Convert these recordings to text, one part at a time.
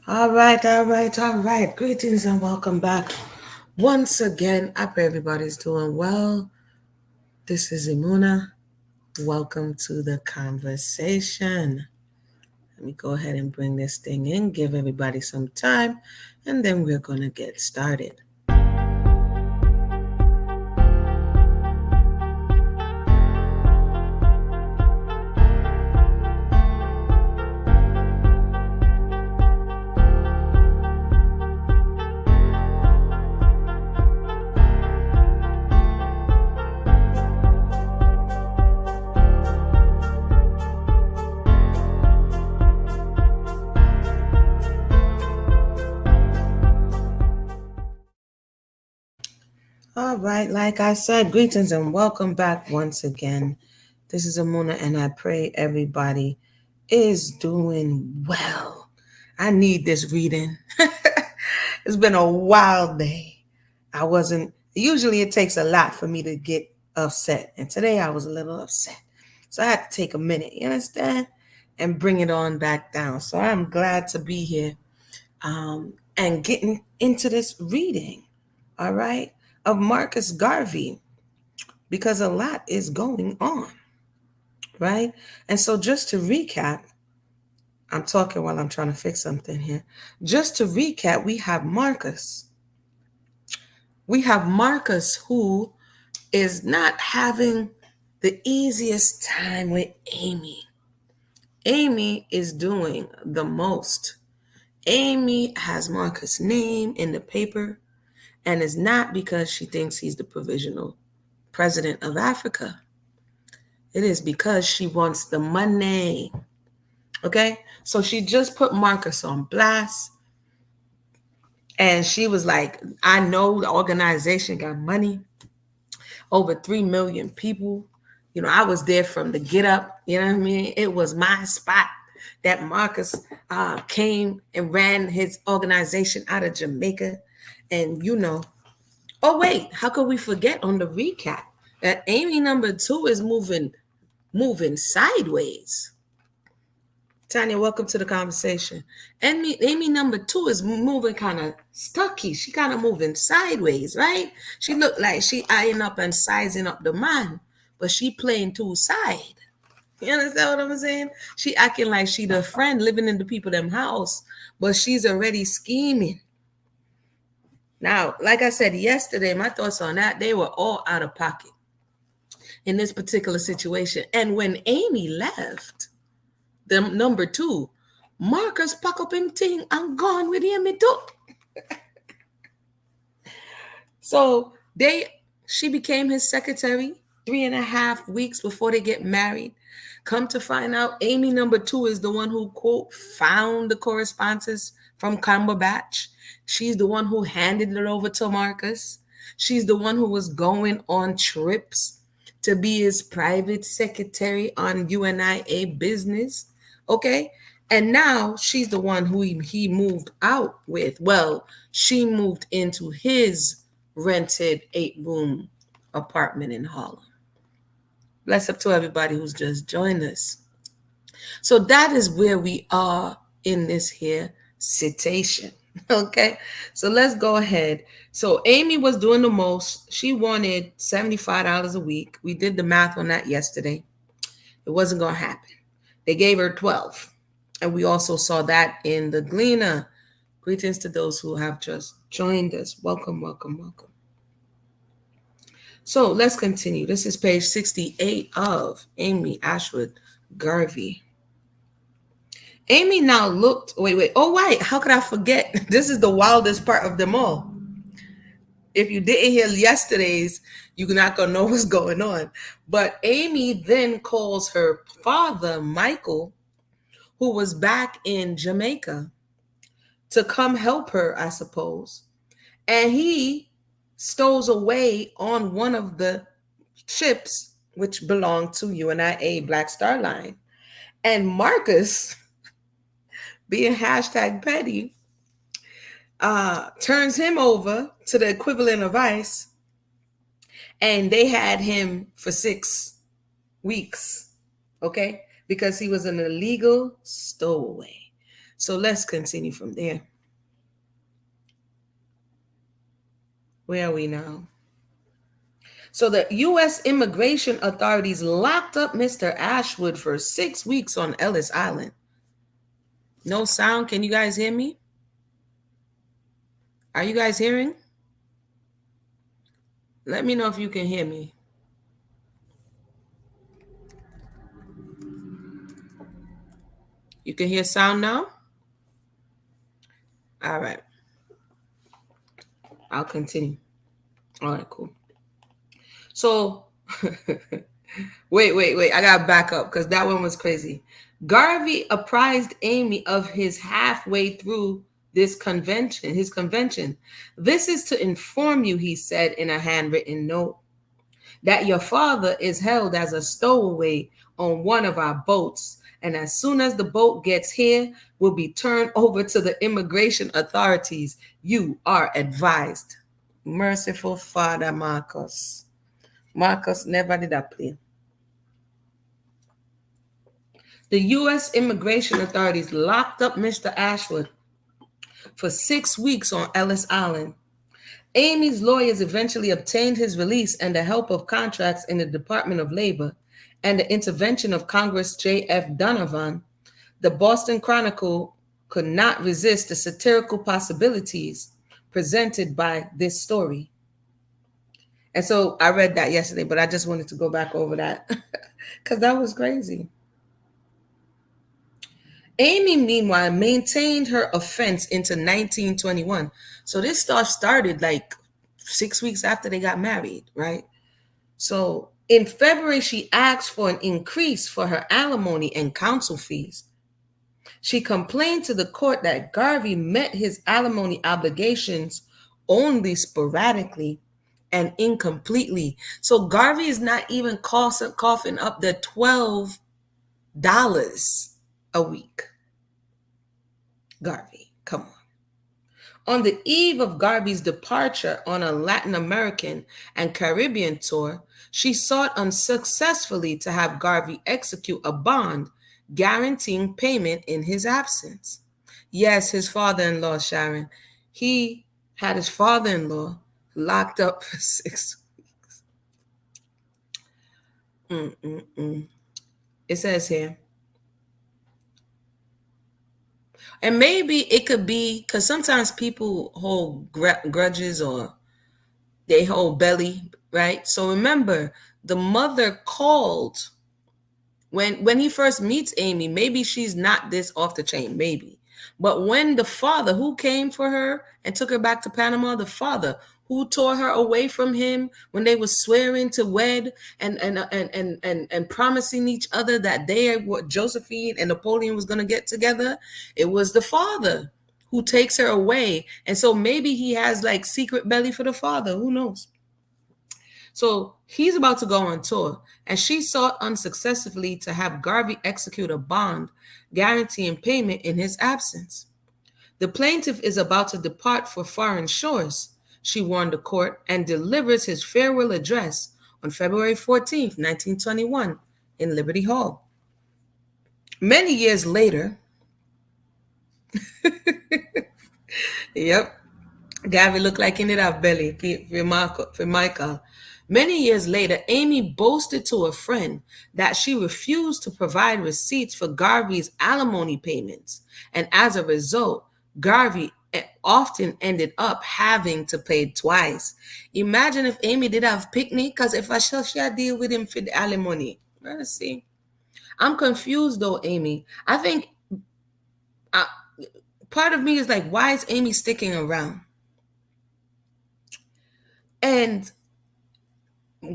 All right. Greetings and welcome back. Once again, I pray everybody's doing well. This is Imuna. Welcome to the conversation. Let me go ahead and bring this thing in, give everybody some time, and then we're going to get started. All right, like I said, greetings and welcome back once again. This is Amuna, and I pray everybody is doing well. I need this reading. It's been a wild day. I wasn't, usually it takes a lot for me to get upset, and today I was a little upset. So I had to take a minute, you understand? And bring it on back down. So I'm glad to be here and getting into this reading, all right, of Marcus Garvey, because a lot is going on, right? And so just to recap, I'm talking while I'm trying to fix something here. Just to recap, we have Marcus. We have Marcus who is not having the easiest time with Amy. Amy is doing the most. Amy has Marcus' name in the paper, and it's not because she thinks he's the provisional president of Africa. It is because she wants the money. Okay? So she just put Marcus on blast. And she was like, I know the organization got money, over 3 million people. You know, I was there from the get up. You know what I mean? It was my spot that Marcus came and ran his organization out of Jamaica. And, oh, wait, how could we forget on the recap that Amy number 2 is moving sideways. Tanya, welcome to the conversation. Amy number 2 is moving kind of stucky. She kind of moving sideways, right? She looked like she eyeing up and sizing up the man, but she playing two side. You understand what I'm saying? She acting like she the friend living in the people them house, but she's already scheming. Now, like I said yesterday, my thoughts on that, they were all out of pocket in this particular situation. And when Amy left, the number 2, Marcus pack up him thing and gone with him too. So she became his secretary 3.5 weeks before they get married. Come to find out, Amy number 2 is the one who, quote, found the correspondence from Cumberbatch. She's the one who handed it over to Marcus. She's the one who was going on trips to be his private secretary on UNIA business. Okay. And now she's the one who he moved out with. Well, she moved into his rented 8-room apartment in Harlem. Bless up to everybody who's just joined us. So that is where we are in this here citation. Okay, so let's go ahead. So Amy was doing the most. She wanted $75 a week. We did the math on that yesterday. It wasn't going to happen. They gave her 12. And we also saw that in the Gleaner. Greetings to those who have just joined us. Welcome, welcome, welcome. So let's continue. This is page 68 of Amy Ashwood Garvey. Amy now looked, wait. Oh, wait, how could I forget? This is the wildest part of them all. If you didn't hear yesterday's, you're not going to know what's going on. But Amy then calls her father, Michael, who was back in Jamaica, to come help her, I suppose. And he stows away on one of the ships which belonged to UNIA Black Star Line. And Marcus, being #petty, turns him over to the equivalent of ICE, and they had him for 6 weeks, okay, because he was an illegal stowaway. So let's continue from there. Where are we now? So the U.S. immigration authorities locked up Mr. Ashwood for 6 weeks on Ellis Island. No sound. Can you guys hear me? Are you guys hearing? Let me know if you can hear me. You can hear sound now? All right. I'll continue. All right, cool. So, wait. I got to back up because that one was crazy. Garvey apprised Amy of his halfway through his convention. This is to inform you, he said in a handwritten note, that your father is held as a stowaway on one of our boats. And as soon as the boat gets here, will be turned over to the immigration authorities. You are advised. Merciful Father Marcus. Marcus never did that play. The U.S. immigration authorities locked up Mr. Ashwood for 6 weeks on Ellis Island. Amy's lawyers eventually obtained his release and the help of contracts in the Department of Labor and the intervention of Congress J.F. Donovan. The Boston Chronicle could not resist the satirical possibilities presented by this story. And so I read that yesterday, but I just wanted to go back over that because that was crazy. Amy, meanwhile, maintained her offense into 1921. So this stuff started like 6 weeks after they got married, right? So in February, she asked for an increase for her alimony and counsel fees. She complained to the court that Garvey met his alimony obligations only sporadically and incompletely. So Garvey is not even coughing up the $12 a week. Garvey, come on. On the eve of Garvey's departure on a Latin American and Caribbean tour, she sought unsuccessfully to have Garvey execute a bond guaranteeing payment in his absence. Yes, his father-in-law, Sharon. He had his father-in-law locked up for 6 weeks. It says here, and maybe it could be because sometimes people hold grudges or they hold belly, right? So remember, the mother called when he first meets Amy. Maybe she's not this off the chain, maybe. But when the father who came for her and took her back to Panama, the father who tore her away from him when they were swearing to wed and promising each other that Josephine and Napoleon was going to get together, it was the father who takes her away. And so maybe he has like secret belly for the father. Who knows? So he's about to go on tour, and she sought unsuccessfully to have Garvey execute a bond guaranteeing payment in his absence. The plaintiff is about to depart for foreign shores, she warned the court, and delivers his farewell address on February 14th, 1921, in Liberty Hall. Many years later, yep, Garvey looked like he did have belly for Michael. Many years later, Amy boasted to a friend that she refused to provide receipts for Garvey's alimony payments, and as a result, Garvey often ended up having to pay twice. Imagine if Amy did have picnic, because if I shall deal with him for the alimony. Let's see. I'm confused though, Amy. I think part of me is like, why is Amy sticking around? And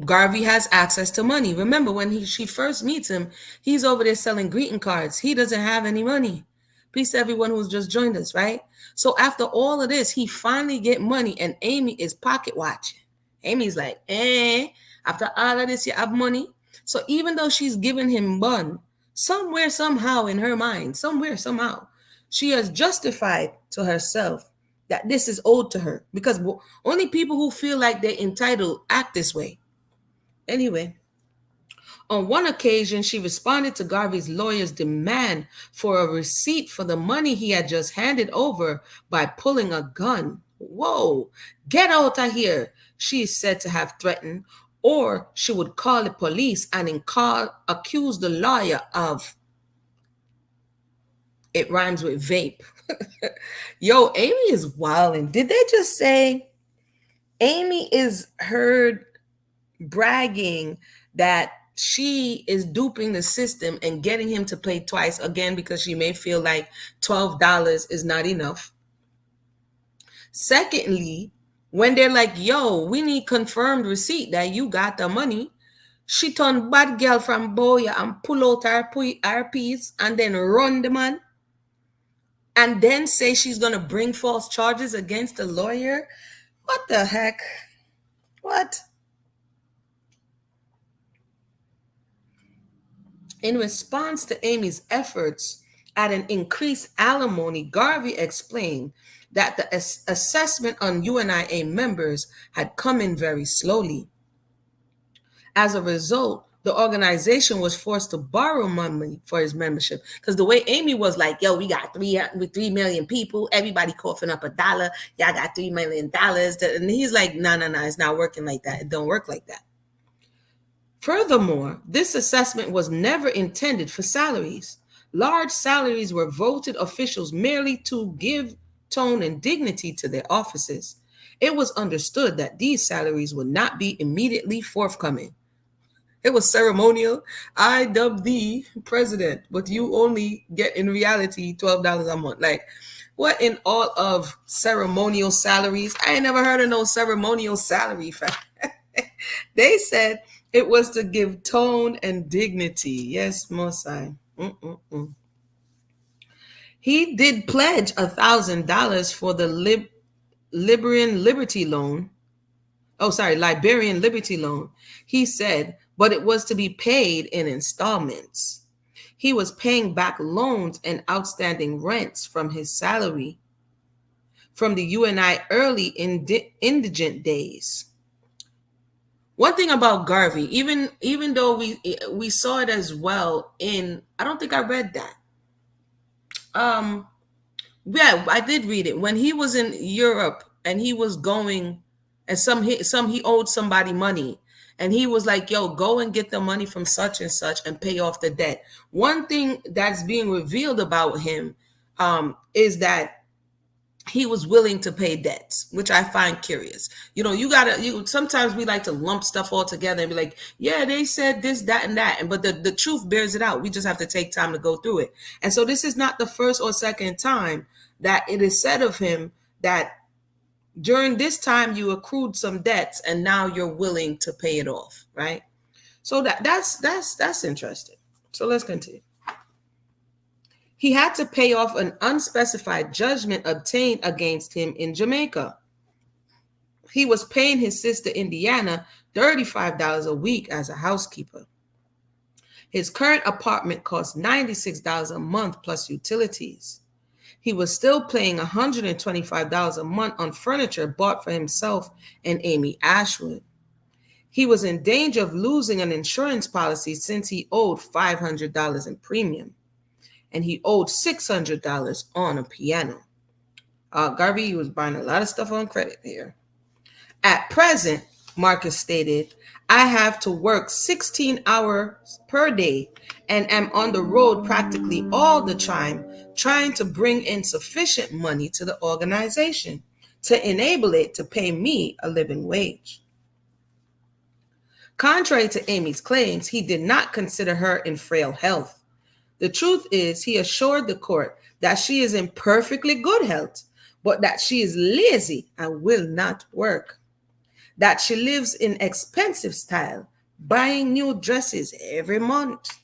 Garvey has access to money. Remember, when she first meets him, he's over there selling greeting cards. He doesn't have any money. Peace to everyone who's just joined us, right? So after all of this, he finally get money, and Amy is pocket watching. Amy's like, after all of this, you have money? So even though she's giving him one, somewhere, somehow in her mind, somehow, she has justified to herself that this is owed to her, because only people who feel like they're entitled act this way. Anyway, On one occasion, she responded to Garvey's lawyer's demand for a receipt for the money he had just handed over by pulling a gun. Whoa, get out of here, she is said to have threatened, or she would call the police and accuse the lawyer of, it rhymes with vape. Yo, Amy is wilding. Did they just say Amy is heard bragging that she is duping the system and getting him to pay twice again because she may feel like $12 is not enough? Secondly, when they're like, yo, we need confirmed receipt that you got the money, she turned bad girl from Boya and pull out her piece and then run the man and then say she's going to bring false charges against the lawyer. What the heck? What? In response to Amy's efforts at an increased alimony, Garvey explained that the assessment on UNIA members had come in very slowly. As a result, the organization was forced to borrow money for his membership. Because the way Amy was like, yo, we got 3 million people, everybody coughing up $1. Y'all got $3 million. And he's like, no, it's not working like that. It don't work like that. Furthermore, this assessment was never intended for salaries. Large salaries were voted officials merely to give tone and dignity to their offices. It was understood that these salaries would not be immediately forthcoming. It was ceremonial. I dubbed thee president, but you only get in reality $12 a month. Like, what in all of ceremonial salaries? I ain't never heard of no ceremonial salary. They said it was to give tone and dignity. Yes, Mosai. He did pledge $1,000 for the Liberian Liberty Loan. Liberian Liberty Loan. He said, but it was to be paid in installments. He was paying back loans and outstanding rents from his salary from the UNI early indigent days. One thing about Garvey, even though we saw it as well in, I don't think I read that. Yeah, I did read it when he was in Europe and he was going, and he owed somebody money, and he was like, yo, go and get the money from such and such and pay off the debt. One thing that's being revealed about him is that he was willing to pay debts, which I find curious. Sometimes we like to lump stuff all together and be like, yeah, they said this, that, and that. But the truth bears it out. We just have to take time to go through it. And so this is not the first or second time that it is said of him that during this time you accrued some debts and now you're willing to pay it off, right? So that's interesting. So let's continue. He had to pay off an unspecified judgment obtained against him in Jamaica. He was paying his sister Indiana $35 a week as a housekeeper. His current apartment cost $96 a month plus utilities. He was still paying $125 a month on furniture bought for himself and Amy Ashwood. He was in danger of losing an insurance policy since he owed $500 in premium, and he owed $600 on a piano. Garvey was buying a lot of stuff on credit here. At present, Marcus stated, I have to work 16 hours per day and am on the road practically all the time, trying to bring in sufficient money to the organization to enable it to pay me a living wage. Contrary to Amy's claims, he did not consider her in frail health. The truth is, he assured the court that she is in perfectly good health, but that she is lazy and will not work. That she lives in expensive style, buying new dresses every month.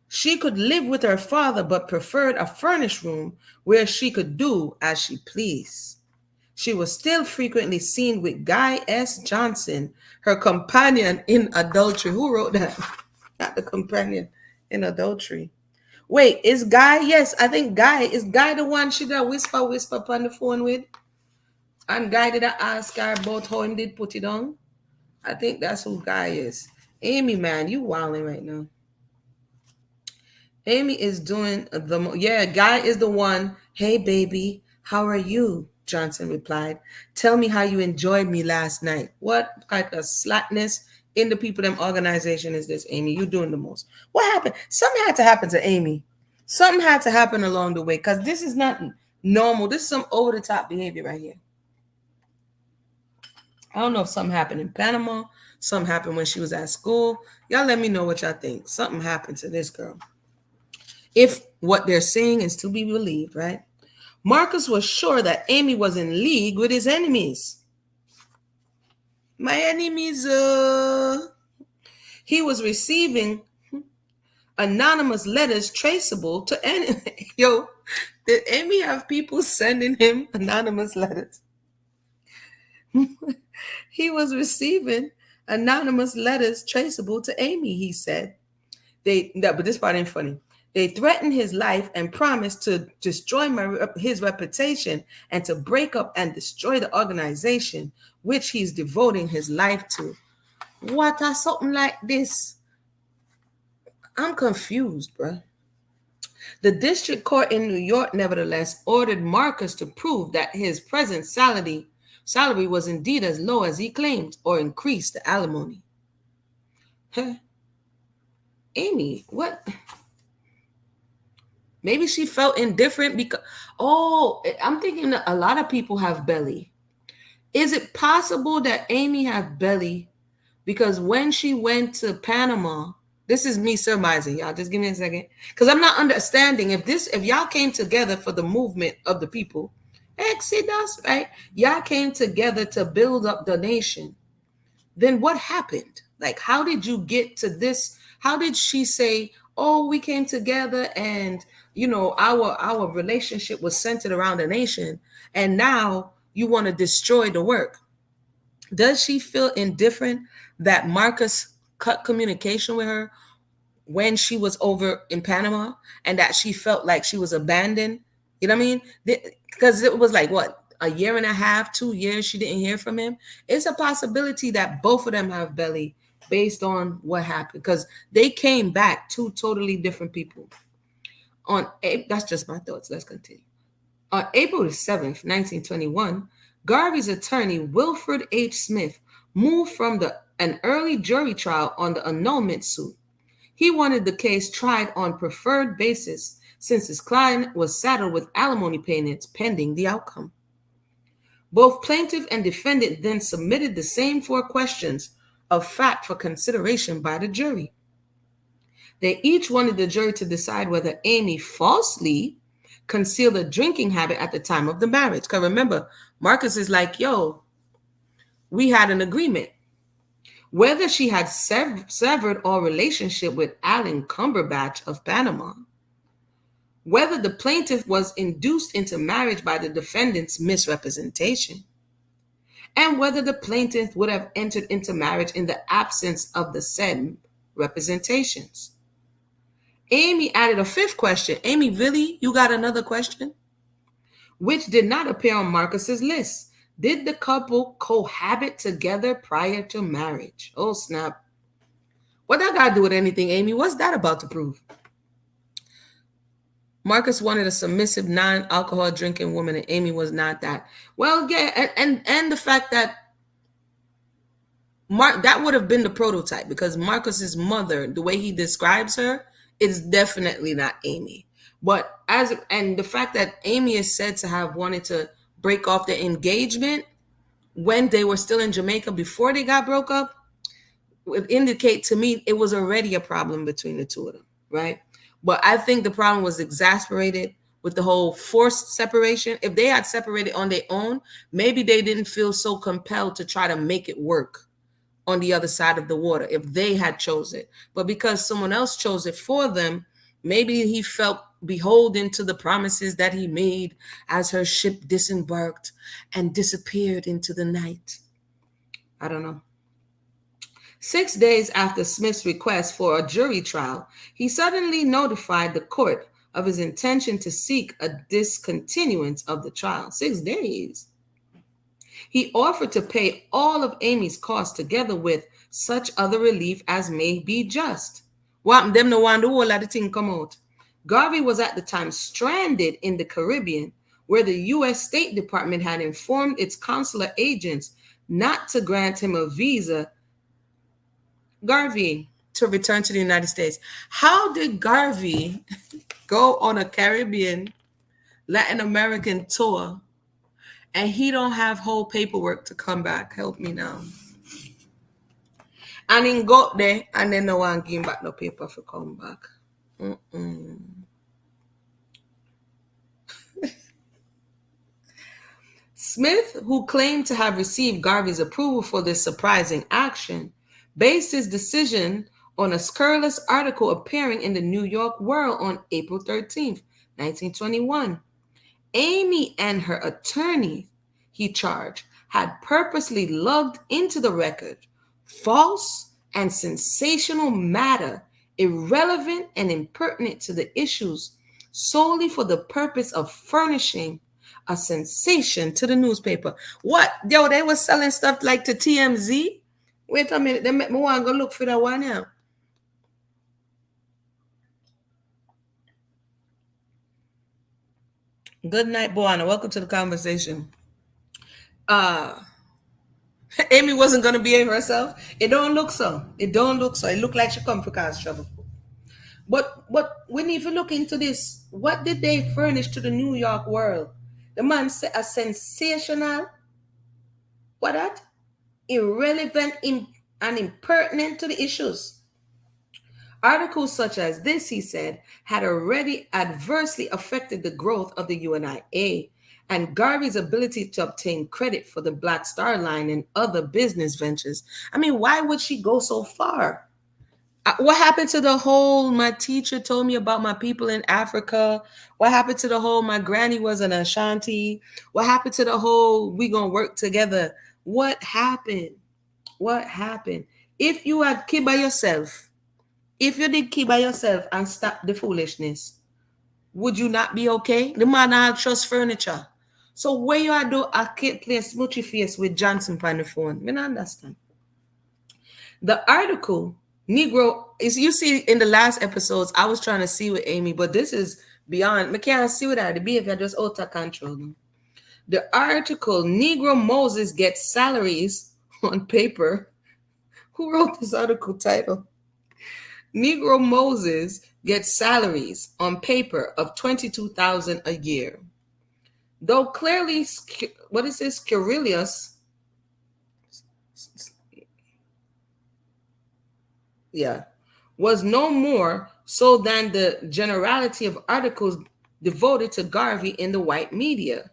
She could live with her father, but preferred a furnished room where she could do as she pleased. She was still frequently seen with Guy S. Johnson, her companion in adultery. Who wrote that? Not the companion in adultery. Wait, is Guy? Yes, I think Guy. Is Guy the one she did whisper on the phone with? And Guy did ask her about how him did put it on? I think that's who Guy is. Amy, man, you wilding right now. Amy is doing yeah, Guy is the one. Hey, baby, how are you? Johnson replied. Tell me how you enjoyed me last night. What kind of slackness in the people them organization is this, Amy? You doing the most. What happened? Something had to happen to Amy. Something had to happen along the way because this is not normal. This is some over the top behavior right here. I don't know if something happened in Panama. Something happened when she was at school. Y'all let me know what y'all think. Something happened to this girl. If what they're saying is to be believed, right? Marcus was sure that Amy was in league with his enemies. My enemies, he was receiving anonymous letters traceable to Yo, did Amy have people sending him anonymous letters? He was receiving anonymous letters traceable to Amy, he said. But this part ain't funny. They threatened his life and promised to destroy his reputation and to break up and destroy the organization which he's devoting his life to. What are something like this? I'm confused, bro. The district court in New York, nevertheless, ordered Marcus to prove that his present salary was indeed as low as he claimed, or increase the alimony. Huh? Amy, what? Maybe she felt indifferent because, I'm thinking that a lot of people have belly. Is it possible that Amy had belly because when she went to Panama, this is me surmising, y'all, just give me a second, because I'm not understanding if y'all came together for the movement of the people, Exodus, right? Y'all came together to build up the nation. Then what happened? Like, how did you get to this? How did she say, oh, we came together and our relationship was centered around the nation, and now you want to destroy the work? Does she feel indifferent that Marcus cut communication with her when she was over in Panama, and that she felt like she was abandoned? You know what I mean? Because it was like, what, a year and a half, 2 years she didn't hear from him. It's a possibility that both of them have belly based on what happened, because they came back two totally different people. That's just my thoughts. Let's continue. On April 7th, 1921, Garvey's attorney, Wilfred H. Smith, moved from an early jury trial on the annulment suit. He wanted the case tried on preferred basis since his client was saddled with alimony payments pending the outcome. Both plaintiff and defendant then submitted the same 4 questions of fact for consideration by the jury. They each wanted the jury to decide whether Amy falsely concealed a drinking habit at the time of the marriage. Because remember, Marcus is like, yo, we had an agreement. Whether she had severed all relationship with Alan Cumberbatch of Panama. Whether the plaintiff was induced into marriage by the defendant's misrepresentation. And whether the plaintiff would have entered into marriage in the absence of the said representations. Amy added a 5th question. Amy, really? You got another question? Which did not appear on Marcus's list. Did the couple cohabit together prior to marriage? Oh, snap. What that got to do with anything, Amy? What's that about to prove? Marcus wanted a submissive, non-alcohol drinking woman, and Amy was not that. Well, yeah, and the fact that that would have been the prototype, because Marcus's mother, the way he describes her, is definitely not Amy. But and the fact that Amy is said to have wanted to break off the engagement when they were still in Jamaica before they got broke up, would indicate to me it was already a problem between the two of them, right? But I think the problem was exasperated with the whole forced separation. If they had separated on their own, maybe they didn't feel so compelled to try to make it work on the other side of the water if they had chose it. But because someone else chose it for them, maybe he felt beholden to the promises that he made as her ship disembarked and disappeared into the night. I don't know. 6 days after Smith's request for a jury trial, he suddenly notified the court of his intention to seek a discontinuance of the trial. 6 days. He offered to pay all of Amy's costs together with such other relief as may be just. What them no want the whole of the thing come out. Garvey was at the time stranded in the Caribbean, where the U.S. State Department had informed its consular agents not to grant him a visa, Garvey, to return to the United States. How did Garvey go on a Caribbean, Latin American tour, and he don't have whole paperwork to come back? Help me now. And he got there, and then no one give him back no paper for come back. Smith, who claimed to have received Garvey's approval for this surprising action, based his decision on a scurrilous article appearing in the New York World on April 13th, 1921. Amy and her attorney, he charged, had purposely lugged into the record false and sensational matter irrelevant and impertinent to the issues solely for the purpose of furnishing a sensation to the newspaper. What? Yo, they were selling stuff like to TMZ? Wait a minute, they make me want to go look for that one now. Good night, Boana. Welcome to the conversation. Amy wasn't going to behave herself. It don't look so. It don't look so. It looked like she come for cause trouble. But we need to look into this. What did they furnish to the New York World? The man said a sensational, what that? Irrelevant and impertinent to the issues. Articles such as this, he said, had already adversely affected the growth of the UNIA and Garvey's ability to obtain credit for the Black Star Line and other business ventures. I mean, why would she go so far? What happened to the whole, my teacher told me about my people in Africa? What happened to the whole, my granny was an Ashanti? What happened to the whole, we gonna work together? What happened? What happened? If you had keep by yourself, if you did keep by yourself and stop the foolishness, would you not be okay? The man had trust furniture. So where you are do a play smoochy face with Johnson on the phone? I don't understand. The article, Negro, is you see in the last episodes, I was trying to see with Amy, but this is beyond. I can't see with that. The behavior just out of control. The article, Negro Moses gets salaries on paper. Who wrote this article title? Negro Moses gets salaries on paper of $22,000 a year. Though clearly, what is this? Scurrilous. Yeah. Was no more so than the generality of articles devoted to Garvey in the white media.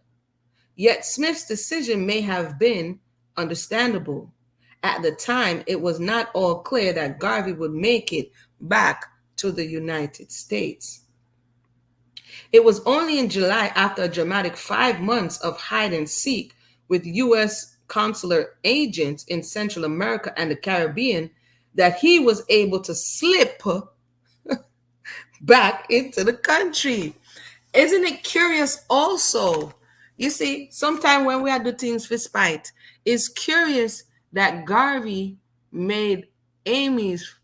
Yet Smith's decision may have been understandable. At the time, it was not all clear that Garvey would make it back to the United States. It was only in July, after a dramatic 5 months of hide and seek with U.S. consular agents in Central America and the Caribbean, that he was able to slip back into the country. Isn't it curious also? You see, sometimes when we do things for spite, it's curious that Garvey made Amy's,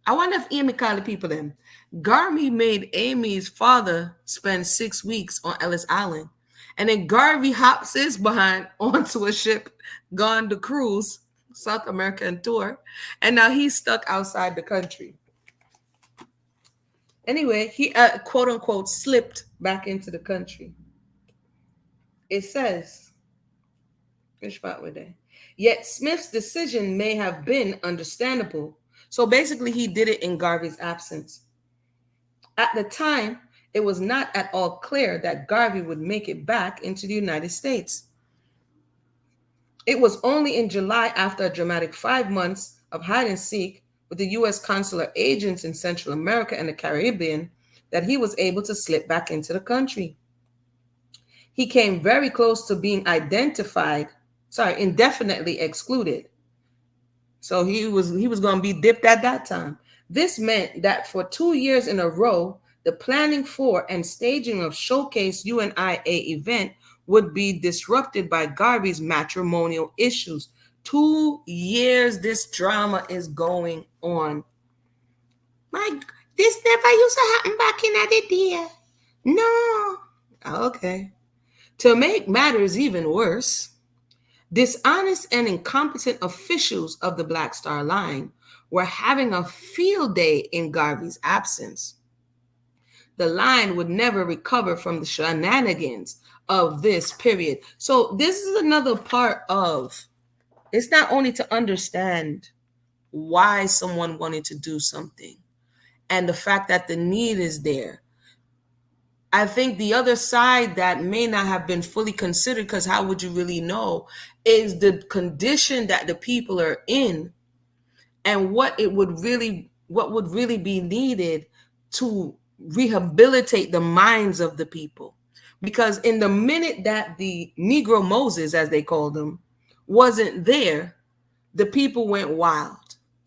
I wonder if Amy called the people then. Garvey made Amy's father spend 6 weeks on Ellis Island. And then Garvey hops his behind onto a ship, gone to cruise, South American tour, and now he's stuck outside the country. Anyway, he quote unquote slipped back into the country. It says, which part were they? Yet Smith's decision may have been understandable. So basically, he did it in Garvey's absence. At the time, it was not at all clear that Garvey would make it back into the United States. It was only in July, after a dramatic 5 months of hide and seek with the U.S. consular agents in Central America and the Caribbean, that he was able to slip back into the country. He came very close to being indefinitely excluded. So he was going to be dipped at that time. This meant that for 2 years in a row, the planning for and staging of Showcase UNIA event would be disrupted by Garvey's matrimonial issues. 2 years this drama is going on. This never used to happen back in the day. No. Okay. To make matters even worse, dishonest and incompetent officials of the Black Star Line were having a field day in Garvey's absence. The line would never recover from the shenanigans of this period. So this is another part of, it's not only to understand why someone wanted to do something and the fact that the need is there. I think the other side that may not have been fully considered, because how would you really know, is the condition that the people are in and what would really be needed to rehabilitate the minds of the people. Because in the minute that the Negro Moses, as they called him, wasn't there, the people went wild.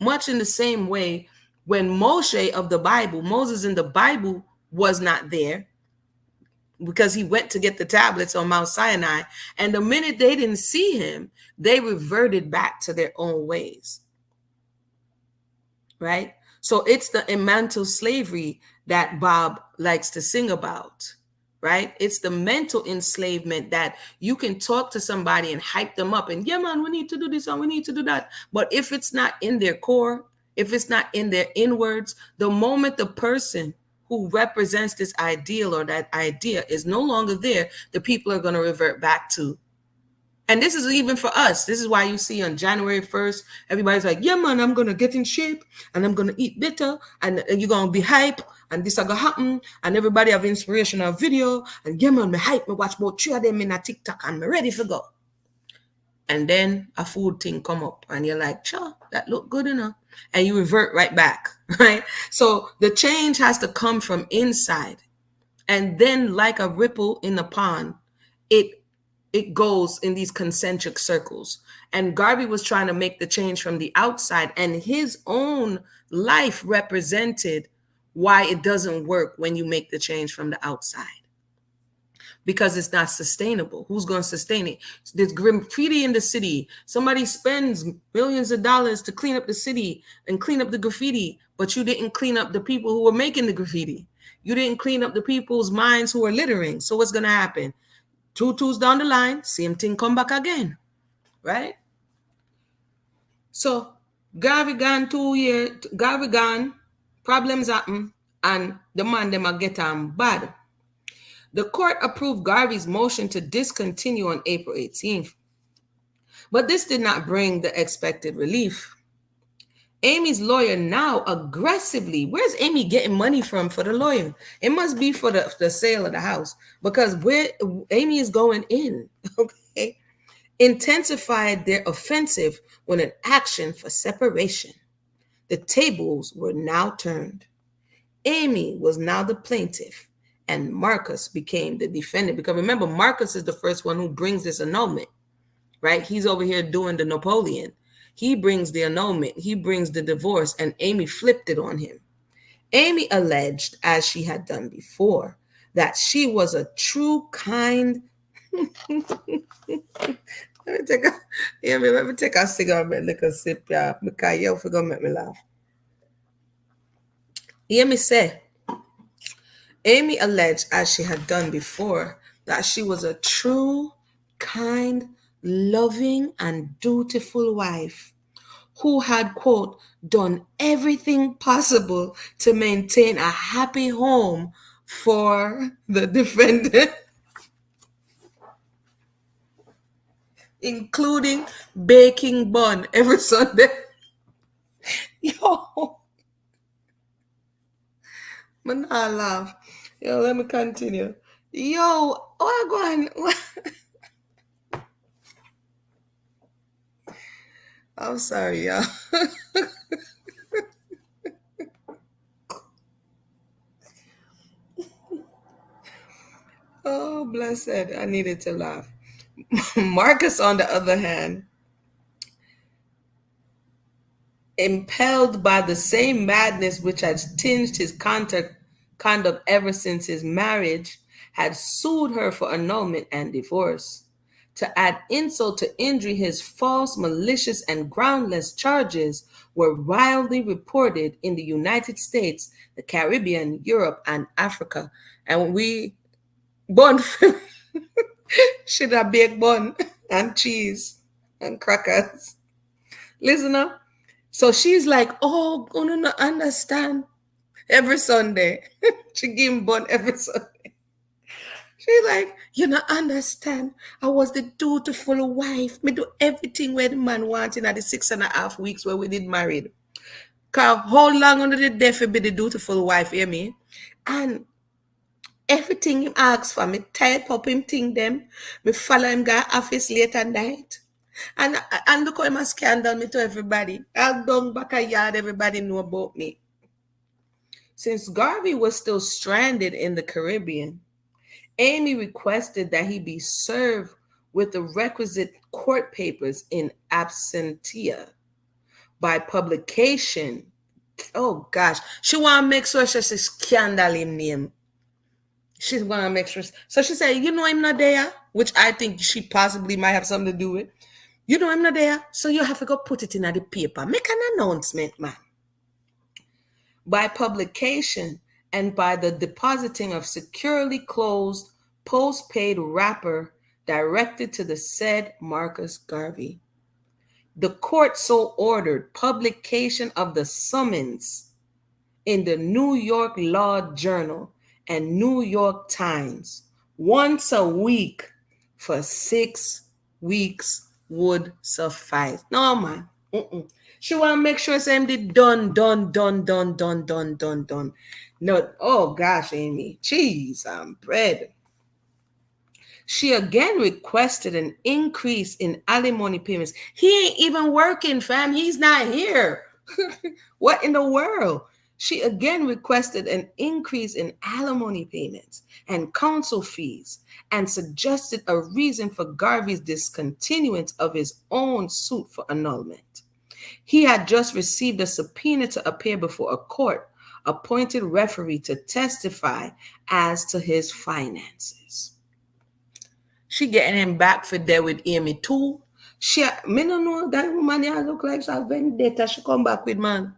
Much in the same way when Moshe of the Bible, Moses in the Bible, was not there, because he went to get the tablets on Mount Sinai. And the minute they didn't see him, they reverted back to their own ways. Right? So it's the mental slavery that Bob likes to sing about. Right? It's the mental enslavement that you can talk to somebody and hype them up and, yeah, man, we need to do this and we need to do that. But if it's not in their core, if it's not in their inwards, the moment the person who represents this ideal or that idea is no longer there, the people are going to revert back to. And this is even for us. This is why you see on January 1st, everybody's like, yeah, man, I'm going to get in shape and I'm going to eat better and you're going to be hype and this is going to happen. And everybody have inspirational video and yeah, man, me hype, me watch about 3 of them in a TikTok and me ready for go. And then a food thing come up and you're like, sure, that look good enough. And you revert right back, right? So the change has to come from inside. And then like a ripple in the pond, it goes in these concentric circles. And Garvey was trying to make the change from the outside, and his own life represented why it doesn't work when you make the change from the outside. Because it's not sustainable. Who's going to sustain it? There's graffiti in the city. Somebody spends millions of dollars to clean up the city and clean up the graffiti, but you didn't clean up the people who were making the graffiti. You didn't clean up the people's minds who are littering. So what's going to happen? 2 2s down the line, same thing come back again, right? So Garvey gone 2 years, Garvey gone, problems happen, and the man them a get bad. The court approved Garvey's motion to discontinue on April 18th, but this did not bring the expected relief. Amy's lawyer now aggressively, where's Amy getting money from for the lawyer? It must be for the sale of the house, because where Amy is going in, okay, intensified their offensive with an action for separation. The tables were now turned. Amy was now the plaintiff, and Marcus became the defendant. Because remember, Marcus is the first one who brings this annulment, right? He's over here doing the Napoleon. He brings the annulment. He brings the divorce, and Amy flipped it on him. Amy alleged, as she had done before, that she was a true, kind. Let me take a cigar and lick a sip, yeah, because you forgot make me laugh. Hear me say, Amy alleged, as she had done before, that she was a true, kind, loving, and dutiful wife who had, quote, done everything possible to maintain a happy home for the defendant, including baking bun every Sunday. Yo, man, I laugh. Yo, let me continue. Yo, what going? I'm sorry, y'all. Oh, blessed. I needed to laugh. Marcus, on the other hand, impelled by the same madness which had tinged his conduct ever since his marriage, had sued her for annulment and divorce. To add insult to injury, his false, malicious, and groundless charges were wildly reported in the United States, the Caribbean, Europe, and Africa. And we bun should have baked bun and cheese and crackers. Listen up. So she's like, oh, gonna not understand. Every Sunday. She give him bun every Sunday. She's like, you not understand. I was the dutiful wife. Me do everything where the man wanted at the 6.5 weeks where we did married. Cause how long under the death be the dutiful wife, hear me? And everything him asks for, me type up him thing them. Me follow him go office late at night. And look how him a scandal me to everybody. I'll down back a yard, everybody know about me. Since Garvey was still stranded in the Caribbean, Amy requested that he be served with the requisite court papers in absentia by publication. Oh gosh, she want to make sure she scandal him name. She want to make sure. So she said, you know him not there, which I think she possibly might have something to do with. You know him not there, so you have to go put it in the paper. Make an announcement, man. By publication and by the depositing of securely closed post-paid wrapper directed to the said Marcus Garvey. The court so ordered publication of the summons in the New York Law Journal and New York Times once a week for 6 weeks would suffice. No, man. She want to make sure same did done. No, oh gosh, Amy, cheese and bread. She again requested an increase in alimony payments. He ain't even working, fam. He's not here. What in the world? She again requested an increase in alimony payments and counsel fees and suggested a reason for Garvey's discontinuance of his own suit for annulment. He had just received a subpoena to appear before a court-appointed referee to testify as to his finances. She getting him back for there with Amy too. Me don't know that woman here look like she's vendetta. She come back with man.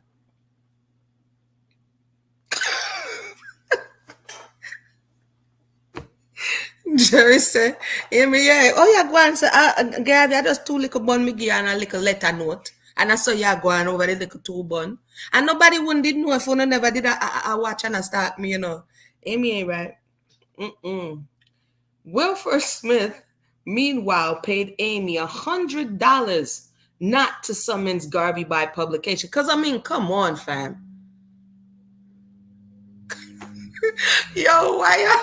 Jerry said, Amy, yeah. Oh, yeah, go and say, Gabby, I just 2 little bun me give and a little letter note. And I saw you going over the little 2 bun. And nobody wouldn't did know if one never did a watch and a start me, you know. Amy ain't right. Wilford Smith, meanwhile, paid Amy $100 not to summons Garvey by publication. Because, I mean, come on, fam. Yo, why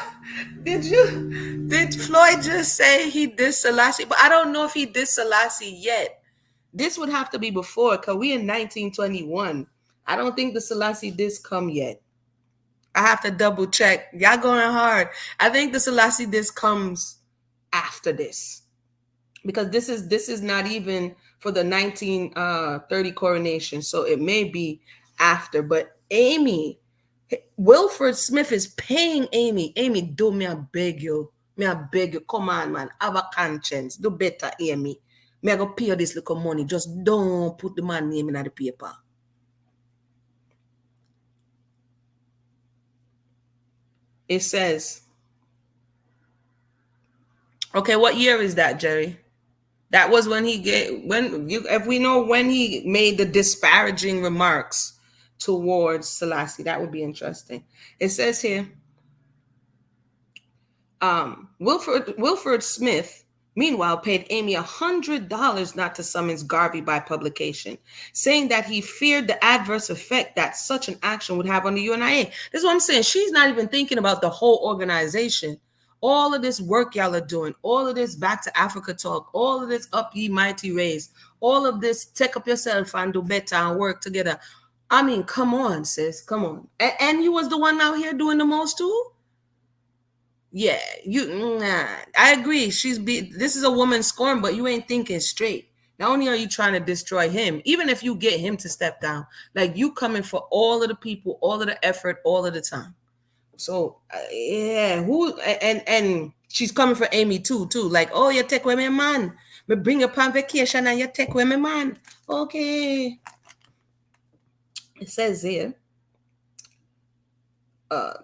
did Floyd just say he dissed Selassie? But I don't know if he dissed Selassie yet. This would have to be before, because we in 1921. I don't think the Selassie diss come yet. I have to double check. Y'all going hard. I think the Selassie diss comes after this. Because this is not even for the 1930 coronation. So it may be after. But Wilford Smith is paying Amy. Amy, do me, I beg you. Me, I beg you. Come on, man. Have a conscience. Do better, Amy. Me, I go pay you this little money. Just don't put the man name in the paper. It says, okay, what year is that, Jerry? That was when if we know when he made the disparaging remarks towards Selassie, that would be interesting. It says here, Wilford Smith, meanwhile, paid Amy $100 not to summons Garvey by publication, saying that he feared the adverse effect that such an action would have on the UNIA. This is what I'm saying. She's not even thinking about the whole organization. All of this work y'all are doing, all of this back to Africa talk, all of this up ye mighty race, all of this take up yourself and do better and work together. I mean, come on, sis, come on. And you was the one out here doing the most too? Yeah, I agree. This is a woman scorn, but you ain't thinking straight. Not only are you trying to destroy him, even if you get him to step down, like you coming for all of the people, all of the effort, all of the time. yeah, who and she's coming for Amy too. Like, oh, you take away my man. Me bring you on vacation and you take away my man. Okay. It says here.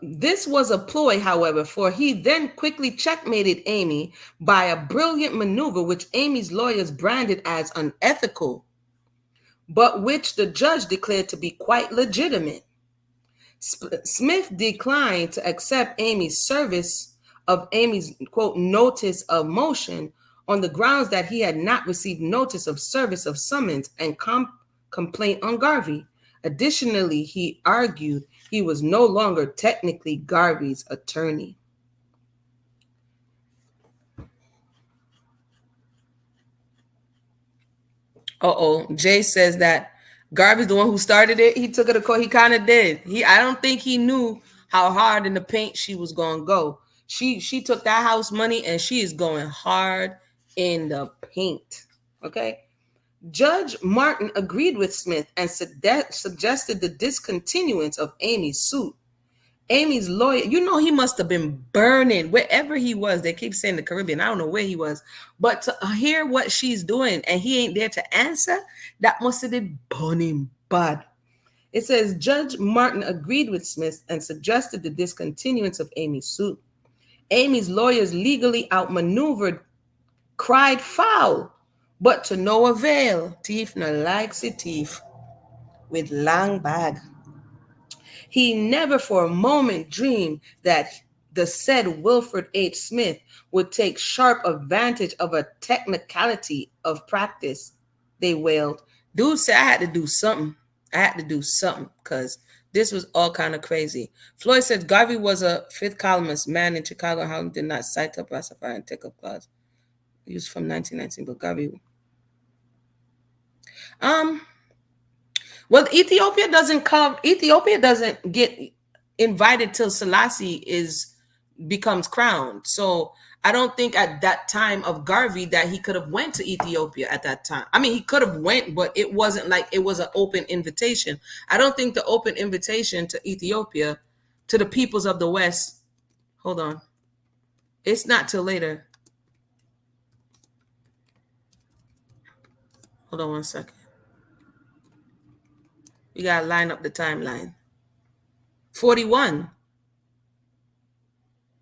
This was a ploy, however, for he then quickly checkmated Amy by a brilliant maneuver which Amy's lawyers branded as unethical, but which the judge declared to be quite legitimate. Smith declined to accept Amy's service of Amy's, quote, notice of motion on the grounds that he had not received notice of service of summons and complaint on Garvey. Additionally, he argued he was no longer technically Garvey's attorney. Jay says that Garvey's the one who started it. He took it to court. He kind of did. I don't think he knew how hard in the paint she was going to go. She took that house money and she is going hard in the paint. Okay. Judge Martin agreed with Smith and suggested the discontinuance of Amy's suit. Amy's lawyer, he must have been burning wherever he was. They keep saying the Caribbean. I don't know where he was. But to hear what she's doing and he ain't there to answer, that must have been burning bad. It says Judge Martin agreed with Smith and suggested the discontinuance of Amy's suit. Amy's lawyers legally outmaneuvered, cried foul, but to no avail. Thief no likes a thief with long bag. He never for a moment dreamed that the said Wilfred H. Smith would take sharp advantage of a technicality of practice, they wailed. Dude said, I had to do something because this was all kind of crazy. Floyd said Garvey was a fifth columnist man in Chicago. How did not cite up, classify, and take up clause. He was from 1919, but Garvey. Well, Ethiopia doesn't get invited till Selassie becomes crowned. So I don't think at that time of Garvey that he could have went to Ethiopia at that time. I mean, he could have went, but it wasn't like it was an open invitation. I don't think the open invitation to Ethiopia, to the peoples of the West, hold on, it's not till later. Hold on one second. You got to line up the timeline. 41.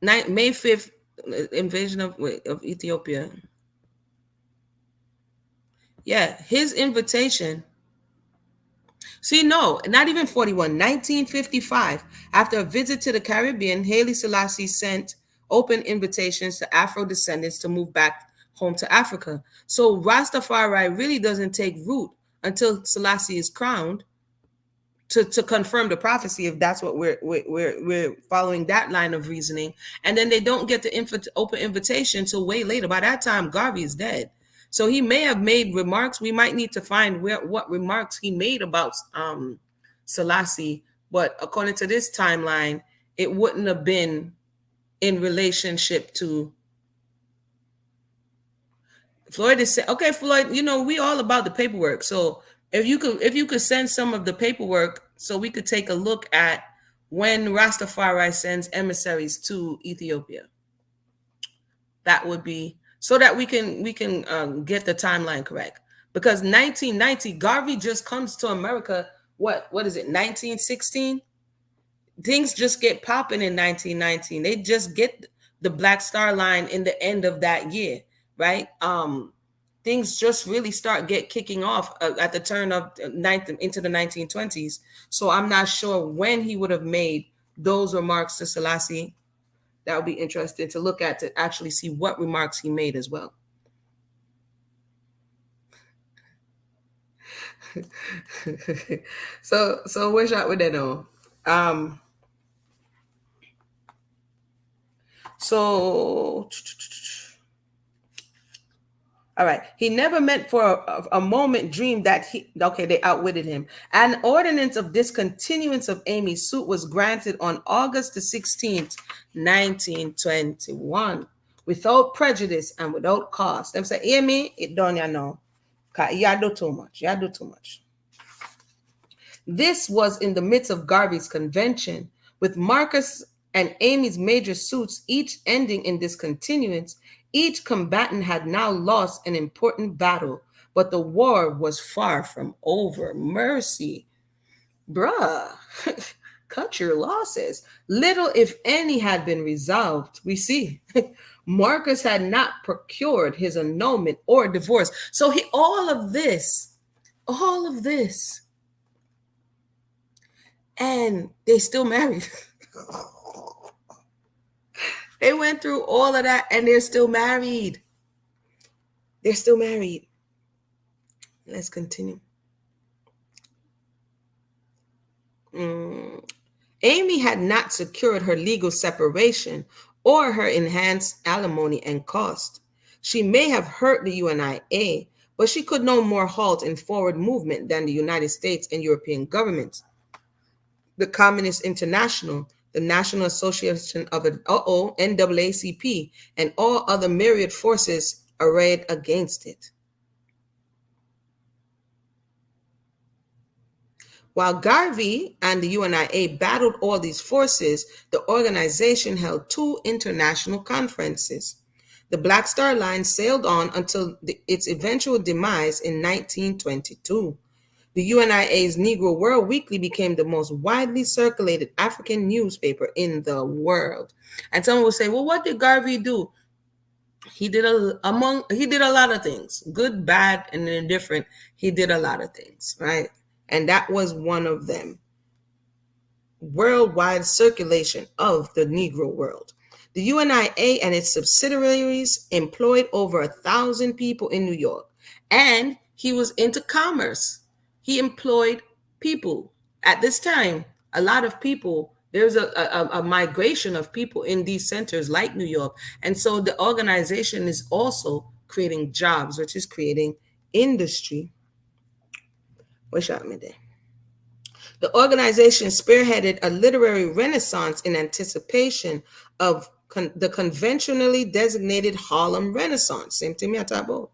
May 5th, invasion of Ethiopia. Yeah, his invitation. See, no, not even 41. 1955. After a visit to the Caribbean, Haile Selassie sent open invitations to Afro descendants to move back home to Africa. So Rastafari really doesn't take root until Selassie is crowned. To confirm the prophecy, if that's what we're following that line of reasoning, and then they don't get the open invitation till way later. By that time, Garvey is dead, so he may have made remarks. We might need to find what remarks he made about Selassie, but according to this timeline, it wouldn't have been in relationship to Floyd. Is saying, okay, Floyd, we all about the paperwork, so. If you could send some of the paperwork so we could take a look at when Rastafari sends emissaries to Ethiopia, that would be so that we can get the timeline correct. Because 1990, Garvey just comes to America. What is it? 1916. Things just get popping in 1919. They just get the Black Star Line in the end of that year, right? Things just really start kicking off at the turn of into the 1920s. So I'm not sure when he would have made those remarks to Selassie. That would be interesting to look at, to actually see what remarks he made as well. So where's that with that on? So all right. He never meant for a moment dreamed that they outwitted him. An ordinance of discontinuance of Amy's suit was granted on August the 16th, 1921, without prejudice and without cost. Them say, Amy, it done ya know. You do too much. You do too much. This was in the midst of Garvey's convention, with Marcus and Amy's major suits, each ending in discontinuance, each combatant had now lost an important battle, but the war was far from over. Mercy. Bruh, cut your losses. Little, if any, had been resolved. We see Marcus had not procured his annulment or divorce. So all of this, and they still married. They went through all of that and they're still married. They're still married. Let's continue. Amy had not secured her legal separation or her enhanced alimony and cost. She may have hurt the UNIA, but she could no more halt in forward movement than the United States and European governments. The Communist International, the National Association of NAACP, and all other myriad forces arrayed against it. While Garvey and the UNIA battled all these forces, the organization held 2 international conferences. The Black Star Line sailed on until its eventual demise in 1922. The UNIA's Negro World Weekly became the most widely circulated African newspaper in the world. And someone will say, well, what did Garvey do? He did a lot of things, good, bad, and indifferent. He did a lot of things, right? And that was one of them. Worldwide circulation of the Negro world. The UNIA and its subsidiaries employed over 1,000 people in New York, and he was into commerce. He employed people. At this time, a lot of people, there's a migration of people in these centers like New York. And so the organization is also creating jobs, which is creating industry. What shot me there? The organization spearheaded a literary renaissance in anticipation of the conventionally designated Harlem Renaissance. Same thing I talk about.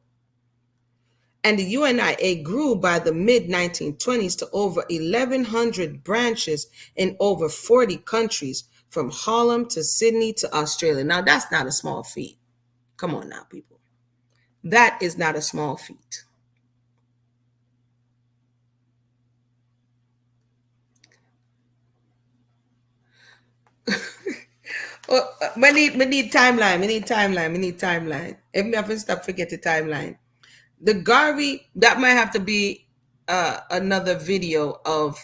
And the UNIA grew by the mid-1920s to over 1,100 branches in over 40 countries, from Harlem to Sydney to Australia. Now, that's not a small feat. Come on now, people. That is not a small feat. We need timeline. If me have to stop, forget the timeline. The Garvey, that might have to be another video of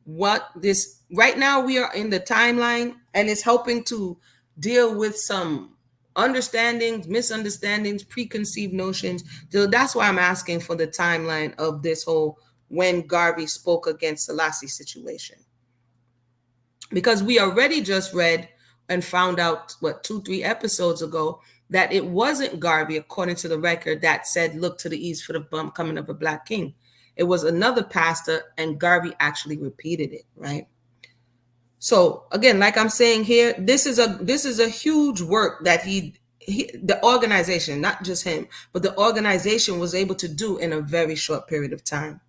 what this, right now we are in the timeline, and it's helping to deal with some understandings, misunderstandings, preconceived notions. So that's why I'm asking for the timeline of this whole when Garvey spoke against Selassie situation. Because we already just read and found out, 2-3 episodes ago, that it wasn't Garvey, according to the record, that said, look to the east for the bump coming of a black king. It was another pastor, and Garvey actually repeated it, right? So again, like I'm saying here, this is a huge work that the organization, not just him, but the organization was able to do in a very short period of time.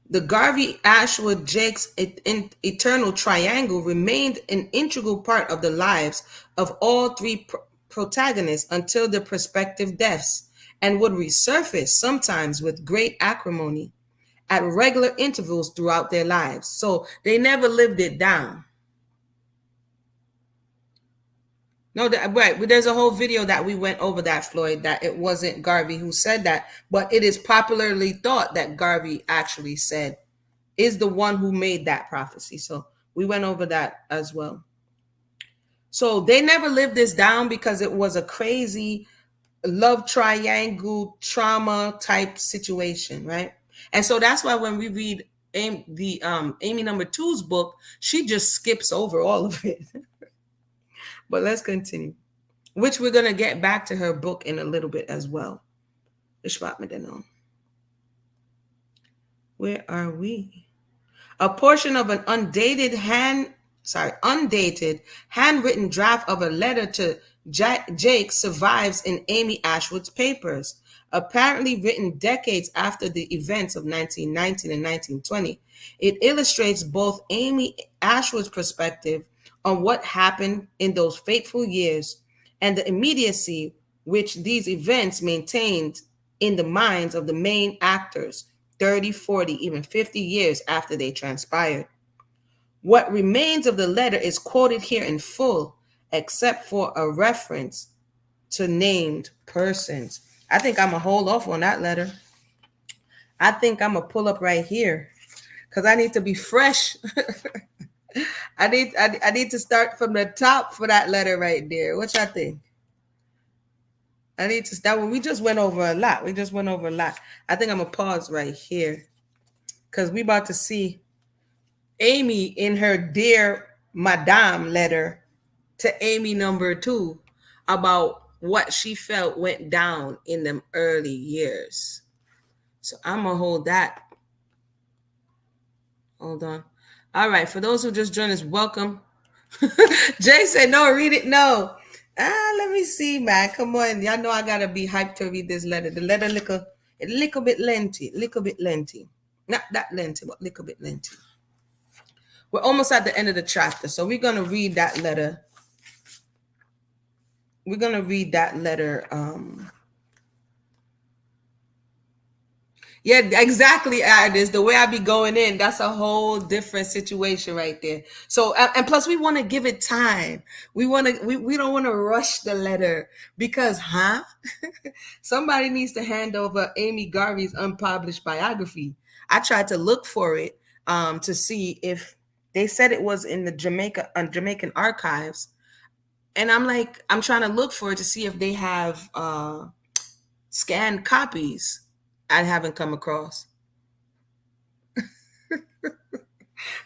The Garvey-Ashwood-Jakes eternal triangle remained an integral part of the lives of all 3 protagonists until their prospective deaths, and would resurface sometimes with great acrimony at regular intervals throughout their lives. So they never lived it down. No, right. There's a whole video that we went over that, Floyd, that it wasn't Garvey who said that, but it is popularly thought that Garvey actually said, is the one who made that prophecy. So we went over that as well. So they never lived this down because it was a crazy love triangle trauma type situation, right? And so that's why when we read Amy number 2's book, she just skips over all of it. But let's continue, which we're going to get back to her book in a little bit as well. Where are we? A portion of an undated handwritten draft of a letter to Jake survives in Amy Ashwood's papers. Apparently written decades after the events of 1919 and 1920, It illustrates both Amy Ashwood's perspective on what happened in those fateful years and the immediacy which these events maintained in the minds of the main actors 30, 40, even 50 years after they transpired. What remains of the letter is quoted here in full, except for a reference to named persons. I think I'm going to hold off on that letter. I think I'm going to pull up right here because I need to be fresh. I need to start from the top for that letter right there. What y'all think? I need to start. We just went over a lot. I think I'm going to pause right here because we about to see Amy in her Dear Madame letter to Amy number 2 about what she felt went down in them early years. So I'm going to hold that. Hold on. All right. For those who just joined us, welcome. Jay said, no, read it. No. Let me see, man. Come on. Y'all know I got to be hyped to read this letter. The letter a little bit lengthy. Not that lengthy, but a little bit lengthy. We're almost at the end of the chapter. So we're going to read that letter. Yeah, exactly. It is the way I be going in. That's a whole different situation right there. So, and plus, we want to give it time. We don't want to rush the letter because, somebody needs to hand over Amy Garvey's unpublished biography. I tried to look for it to see if they said it was in the Jamaican archives, and I'm trying to look for it to see if they have scanned copies. I haven't come across.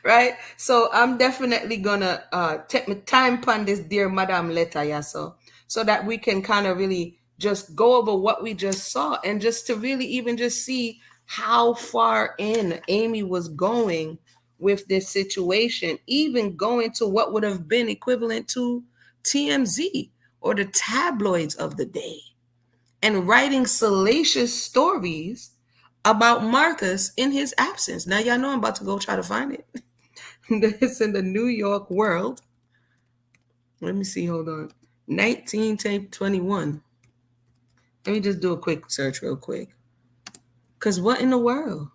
Right? So I'm definitely gonna take my time upon this Dear Madame letter, yeah, so that we can kind of really just go over what we just saw and just to really even just see how far in Amy was going with this situation, even going to what would have been equivalent to TMZ or the tabloids of the day, and writing salacious stories about Marcus in his absence. Now, y'all know I'm about to go try to find it. It's in the New York World. Let me see. Hold on. 1921. Let me just do a quick search real quick. Because what in the world?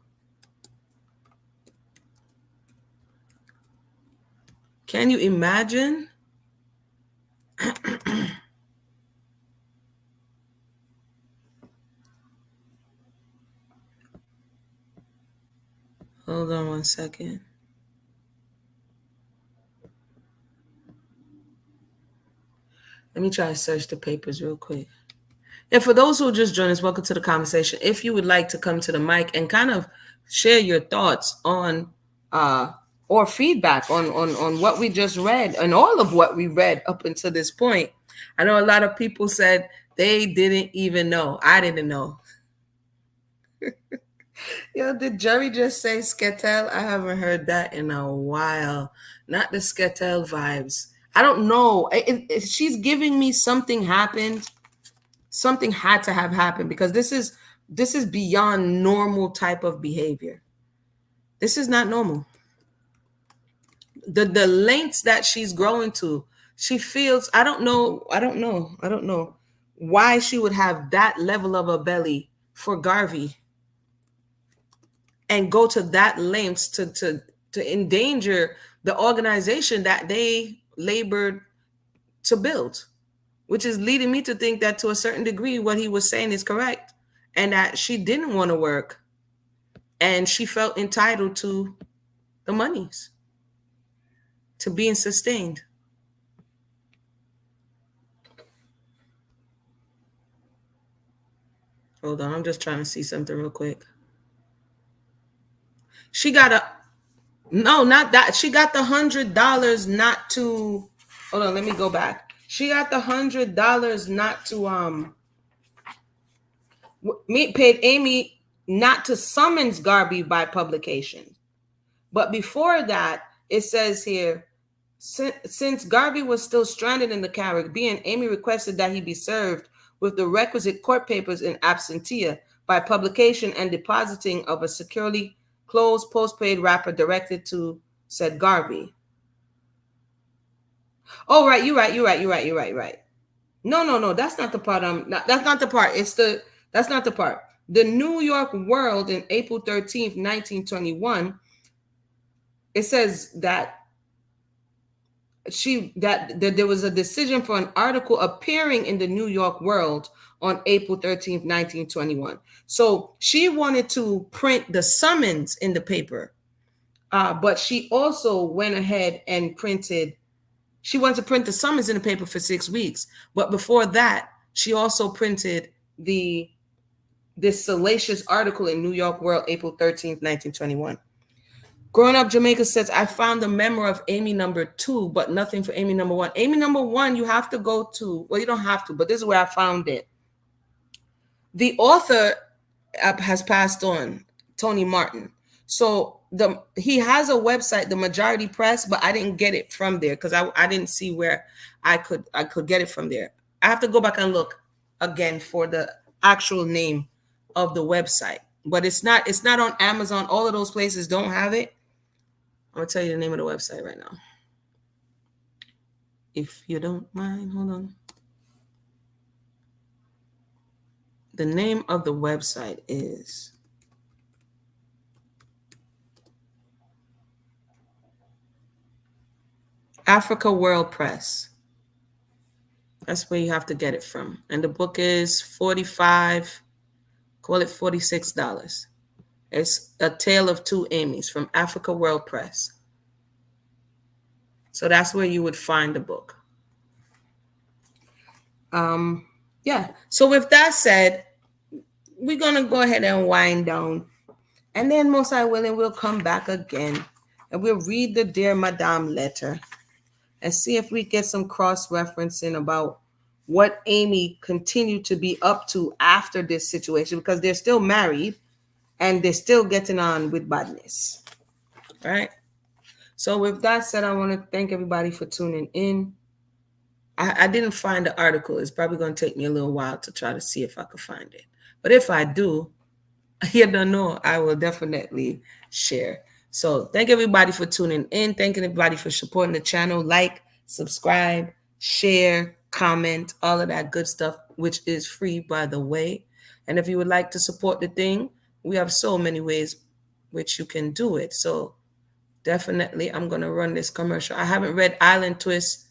Can you imagine? Hold on one second. Let me try to search the papers real quick. And for those who just joined us, welcome to the conversation. If you would like to come to the mic and kind of share your thoughts on or feedback on what we just read and all of what we read up until this point. I know a lot of people said they didn't even know. I didn't know. Did Jerry just say Sketel? I haven't heard that in a while. Not the Sketel vibes. I don't know. She's giving me something happened. Something had to have happened because this is beyond normal type of behavior. This is not normal. The lengths that she's growing to, she feels, I don't know why she would have that level of a belly for Garvey and go to that lengths to endanger the organization that they labored to build, which is leading me to think that to a certain degree, what he was saying is correct and that she didn't want to work and she felt entitled to the monies, to being sustained. Hold on, I'm just trying to see something real quick. She got not that. She got the $100 not to, hold on, let me go back. She got the $100 not to, paid Amy not to summons Garvey by publication. But before that, it says here, since Garvey was still stranded in the Caribbean, Amy requested that he be served with the requisite court papers in absentia by publication and depositing of a securely clothes postpaid wrapper directed to said Garvey. Oh, right, you're right. No. That's not the part. That's not the part. That's not the part. The New York World in April 13th, 1921. It says that there was a decision for an article appearing in the New York World on April 13th, 1921. So she wanted to print the summons in the paper, but she also went ahead and she wanted to print the summons in the paper for 6 weeks. But before that, she also printed this salacious article in New York World, April 13th, 1921. Growing Up Jamaica says, I found the memoir of Amy number 2, but nothing for Amy number 1. Amy number 1, you have to go to, well, you don't have to, but this is where I found it. The author has passed on, Tony Martin. So he has a website, the Majority Press, but I didn't get it from there because I didn't see where I could get it from there. I have to go back and look again for the actual name of the website. But it's not on Amazon. All of those places don't have it. I'm going to tell you the name of the website right now. If you don't mind, hold on. The name of the website is Africa World Press. That's where you have to get it from. And the book is $45, call it $46. It's A Tale of Two Amy's from Africa World Press. So that's where you would find the book. Yeah. So with that said, we're going to go ahead and wind down. And then most I willing, we'll come back again and we'll read the Dear Madame letter and see if we get some cross-referencing about what Amy continued to be up to after this situation, because they're still married and they're still getting on with badness. All right. So with that said, I want to thank everybody for tuning in. I didn't find the article. It's probably going to take me a little while to try to see if I could find it. But if I do, you don't know, I will definitely share. So thank everybody for tuning in. Thank everybody for supporting the channel. Like, subscribe, share, comment, all of that good stuff, which is free, by the way. And if you would like to support the thing, we have so many ways which you can do it. So definitely, I'm going to run this commercial. I haven't read Island Twist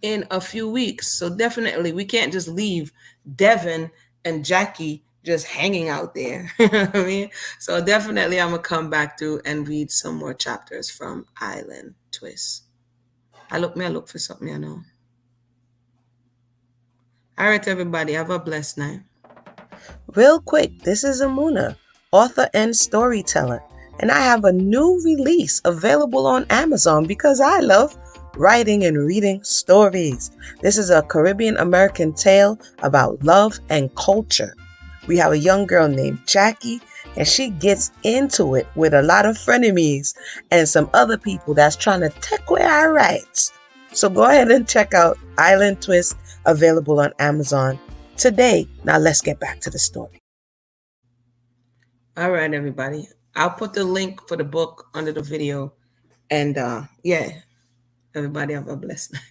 in a few weeks. So definitely, we can't just leave Devin and Jackie just hanging out there. You know what I mean? So definitely, I'm going to come back through and read some more chapters from Island Twist. I look for something, you know. All right, everybody. Have a blessed night. Real quick, this is Amuna, author and storyteller. And I have a new release available on Amazon because I love writing and reading stories. This is a Caribbean American tale about love and culture. We have a young girl named Jackie, and she gets into it with a lot of frenemies and some other people that's trying to take away our rights. So go ahead and check out Island Twist, available on Amazon today. Now let's get back to the story. All right, everybody. I'll put the link for the book under the video. And yeah, everybody have a blessed night.